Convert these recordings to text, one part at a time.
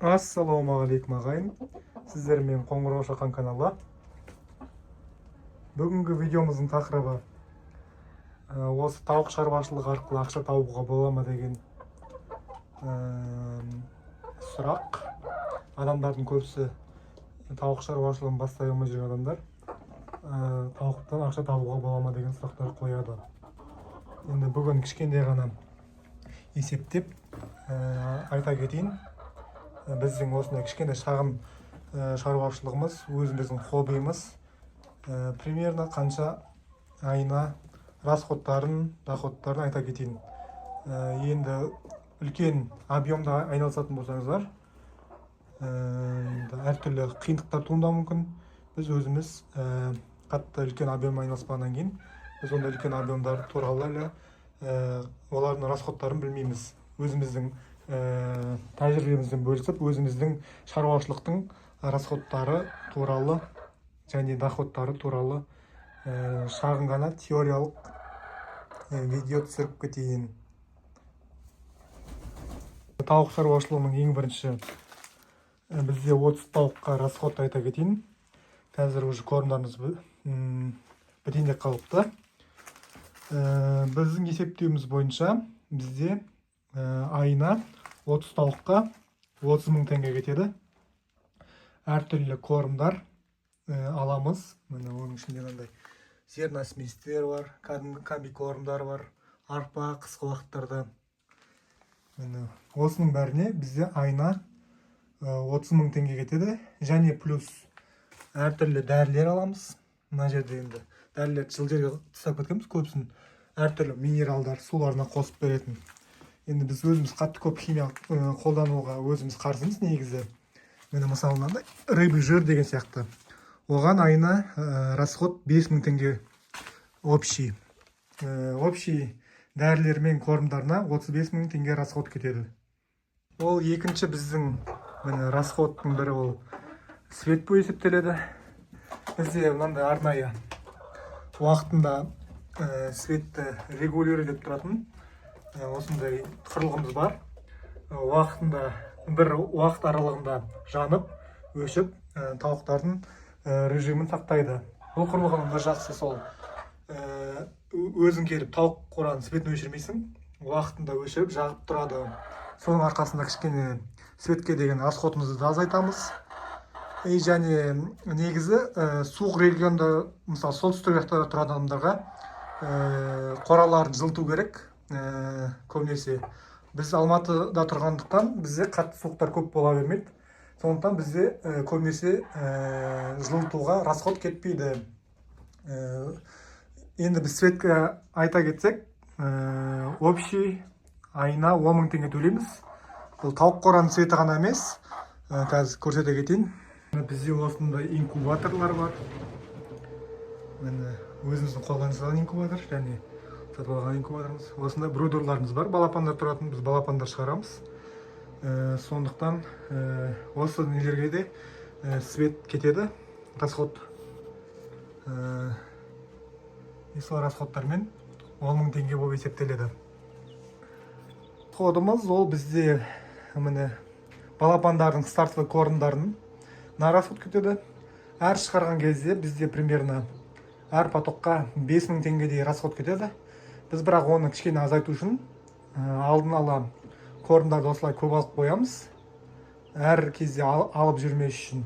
Ассалаумағалейкум ағайын, сіздермен Қоңырау Шақан каналы. Бүгінгі видеомыздың тақырыбы осы тауық шаруашылығы арқылы ақша табуға бола ма деген сұрақ. Адамдардың көбісі тауық шаруашылығын бастай алмай жүрген адамдар тауықтан ақша табуға бола ма деген сұрақтар қояды. Енді бүгін кішкентай ғана есептеп айта кетейін. Біздің осындай кішкентай шағын шаруашылығымыз, өзіміздің хоббиіміз примерно қанша айына расходтарын, доходтарын айта кетейін. Енді үлкен объемда айналысатын болсаңыздар, әртүрлі қиындықтар туындауы мүмкін. Біз өзіміз қатты үлкен объем айналыспағаннан кейін, біз онда үлкен объемдар туралы олардың расходтарын білмейміз. Өзіміздің тәжірибемізбен бөлісіп, өзіміздің шаруашылықтың расходтары туралы және доходтары туралы шағын ғана теориялық видео түсіріп кетейін. Тауық шаруашылығының ең бірінші бізде 30 тауыққа расход айта кетейін. Қазір уже корымдарымыз бітейін деп қалыпты. Біздің есептеуіміз бойынша бізде айына 30 тауыққа 30 мың теңге кетеді. Әртүрлі корымдар аламыз. Міне оның ішінде мынандай зерносместер бар, комбикормдар бар, арпа қысқы уақыттарда. Міне осының бәріне бізде айына 30 мың теңге кетеді. Және плюс әртүрлі дәрілер аламыз. Мына жерде енді дәрілерді жыл жерге тастап кеткенбіз, көбісін әртүрлі минералдар суларына қосып беретін. Енді біз өзіміз қатты көп химия қолдануға өзіміз қарсымыз негізі. Міне мысалы мынандай рыбы жир деген сияқты. Оған айына расход 5 мың теңге общий. Общий дәрілер мен корымдарына 35 мың теңге расход кетеді. Ол екінші біздің расходтың бірі ол свет бой есептеледі. Бізде мынандай арнайы уақытында светті регулировать тұратын осындай құрылғымыз бар. Уақытында бір уақыт аралығында жанып, өшіп, тауықтардың режимін сақтайды. Бұл құрылғының бір жақсы сол, өзің келіп тауық қораның светін өшірмейсің, уақытында өшіріп, жағып тұрады. Соның арқасында кішкене светке деген расходымызды да азайтамыз. Және негізі суық регионда, мысалы солтүстік жақтарда тұратын адамдарға қораларын жылыту керек. Көбінесе біз Алматыда тұрғандықтан бізде қатты суықтар көп бола бермейді. Сондықтан бізде көбінесе жылытуға расход кетпейді. Енді біз светке айта кетсек, общий айына 10 мың теңге төлейміз. Бұл тауық қораның светі ғана емес, қазір көрсете кетейін. Бізде осындай инкубаторлар бар. Өзіміздің қолданыстағы инкубатор және сатып алған инкубаторымыз. Осындай брудерларымыз бар, балапандар тұратын, біз балапандар шығарамыз. Сондықтан осы нелерге де свет кетеді, расход. Сол расходтармен 10 мың теңге болып есептеледі. Расходымыз ол бізде балапандардың стартовый корымдарын расход кетеді. Әр шығарған кезде бізде примерно әр потокқа 5 мың теңгедей расход кетеді. Біз бірақ оны кішкене азайту үшін алдын ала корымдарды осылай көп алып қоямыз. Әр кезде алып жүрмес үшін.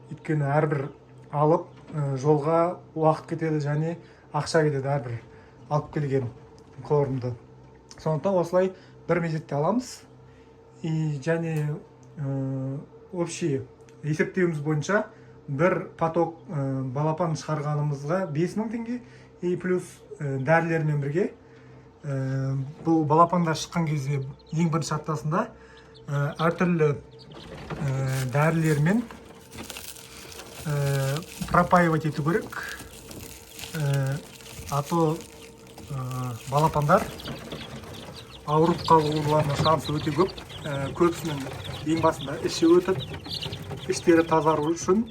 Өйткені әрбір алып жолға уақыт кетеді және ақша кетеді әрбір алып келген корымды. Сондықтан осылай бір мезетте аламыз. Және общий есептеуіміз бойынша бір поток балапан шығарғанымызға 5 мың теңге. Плюс дәрілермен бірге бұл балапандар шыққан кезде ең бірінші аптасында әртүрлі дәрілермен пропаивать ету керек. Ато балапандар ауырып қалуына шансы өте көп. Көбісінің ең басында іші өтіп, іштері тазару үшін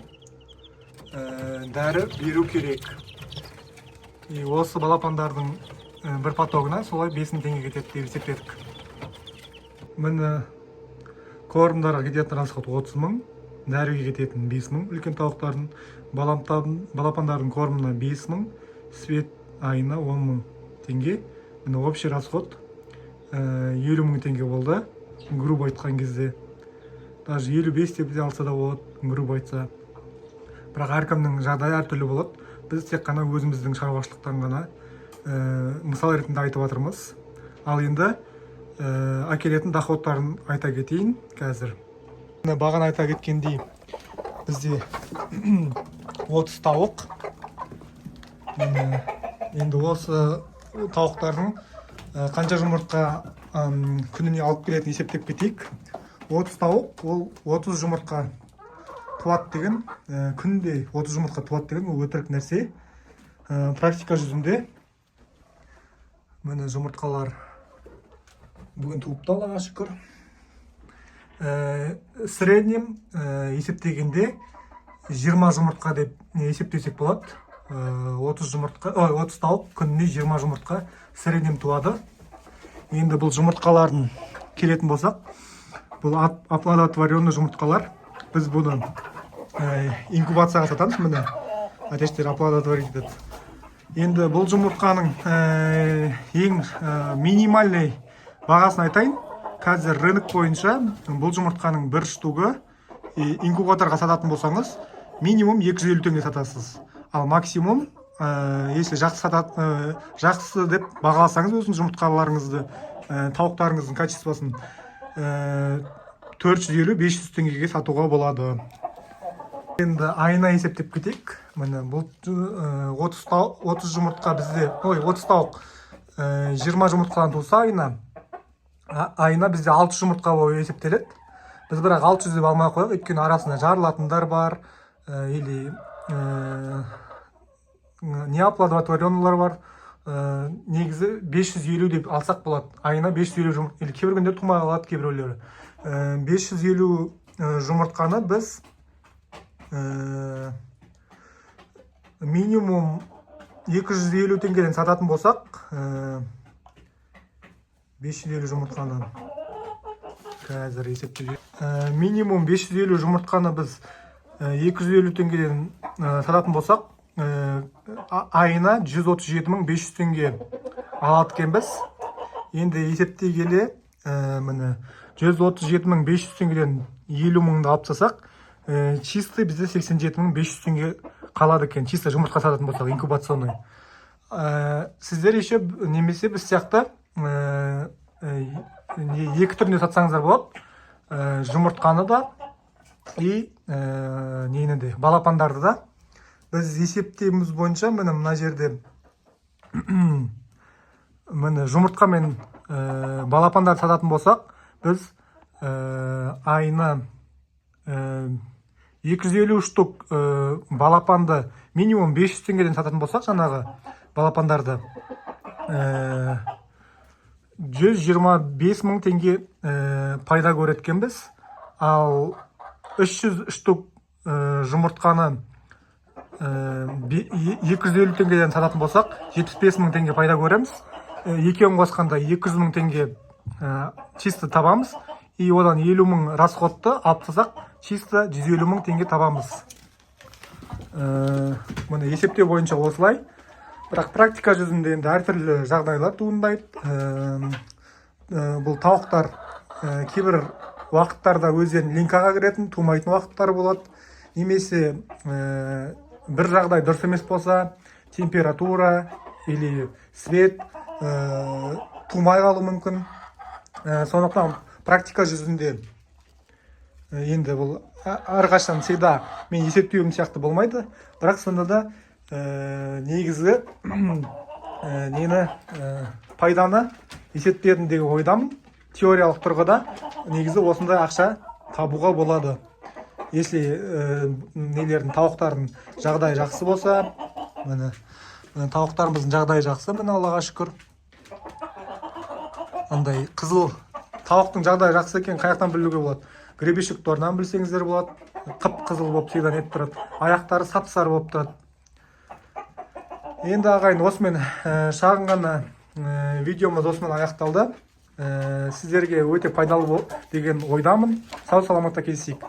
дәрі беру керек. Осы балапандардың бір потогына солай 5 мың теңге кетеді деп есептедік. Міне Корымдарға кететін расход 30 мың, дәріге кететін 5 мың, үлкен тауықтардың, балапандардың корымына 5 мың, свет айына 10 мың теңге. Міне общий расход 50 мың теңге болды, грубо айтқан кезде. Даже 55 деп алса да болады, грубо айтса. Бірақ әркімнің жағдайы әртүрлі болады. Біз тек қана өзіміздің шаруашылықтан ғана мысал ретінде айтып жатырмыз. Ал енді әкелетін доходтарын айта кетейін қазір. Бағана айта кеткендей, бізде 30 тауық. Енді осы тауықтардың қанша жұмыртқа күніне алып келетін есептеп кетейік. 30 тауық, ол 30 жұмыртқа туады деген, күнде 30 жұмыртқа туады деген, ол өтірік нәрсе. Практика жүзінде міне жұмыртқалар бүгін туыпты, Аллаға шүкір. Среднем есептегенде 20 жұмыртқа деп есептесек болады. 30 тауық күніне 20 жұмыртқа среднем туады. Енді бұл жұмыртқалардың келетін болсақ, бұл оплодотворенный жұмыртқалар. Біз бұны инкубацияға сатамыз, міне әтештер оплодотворить етеді. Енді бұл жұмыртқаның ең минимальный бағасын айтайын. Қазір рынок бойынша бұл жұмыртқаның бір штугы инкубаторға сататын болсаңыз, минимум 250 теңге сатасыз. Ал максимум, если жақсы деп бағаласаңыз өзің жұмыртқаларыңызды, тауықтарыңыздың качествосын 450-500 теңгеге сатуға болады. Енді айына есептеп кетейік. Міне бұл 30 жұмыртқа бізде, 30 тауық 20 жұмыртқадан туса айына бізде 6 жұмыртқа болып есептеледі. Біз бірақ 600 деп алмай қояйық, өйткені арасында жарылатындар бар, или неоплодотворенныйлар бар. Негізі 550 деп алсақ болады. Айына 550 жұмыртқа, или кейбір күндер тумай қалады кейбіреулері. 550 жұмыртқаны біз минимум 250 теңгеден сататын болсақ, 550 жұмыртқаны қазір есептеп. Минимум 550 жұмыртқаны біз 250 теңгеден сататын болсақ, айына 137.500 теңге алады екенбіз. Енді есептей келе, міне 137.500 теңгеден 50 мыңды алып тастасақ, чисты бізде 87.500 теңге қалады екен, чисто жұмыртқа сататын болсақ, инкубационный. Сіздер еще немесе біз сияқты екі түрінде сатсаңыздар болады. Жұмыртқаны да и нені де, балапандарды да. Біз есептейміз бойынша, мына жерде жұмыртқа мен балапандарды сататын болсақ, біз айына 250 штук балапанды минимум 500 теңгеден сататын болсақ, жаңағы балапандарды 125 мың теңге пайда көреткенбіз. Ал 300 штук жұмыртқаны 250 теңгеден сататын болсақ, 75 мың теңге пайда көреміз. Екеуін қосқанда 200 мың теңге чисто табамыз. И одан 50 мың расходты алып тастасақ, чисто 150 мың теңге табамыз. Мұны есептеу бойынша осылай. Бірақ практика жүзінде енді әртүрлі жағдайлар туындайды. Бұл тауықтар кейбір уақыттарда өздерін линкаға кіретін, тумайтын уақыттар болады. Немесе бір жағдай дұрыс емес болса, температура или свет тумай қалуы мүмкін. Сондықтан практика жүзінде енді бұл әрқашан всегда мен есептеуім сияқты болмайды. Бірақ сонда да негізгі пайданы есептедім деген ойдамын. Теориялық тұрғыда негізі осындай ақша табуға болады. Если тауықтардың жағдай жақсы болса, тауықтарымыздың жағдайы жақсы, Аллаға шүкір. Андай қызыл тауықтың жағдайы жақсы екен қаяқтан білуге болады. Гребешек торынан білсеңіздер болады. Қып-қызыл болып всегда нетіп тұрады. Аяқтары сап-сары болып тұрады. Енді ағайын, осымен шағын ғана видеомыз осымен аяқталды. сіздерге өте пайдалы деген ойдамын. Сау саламатта кездесейік.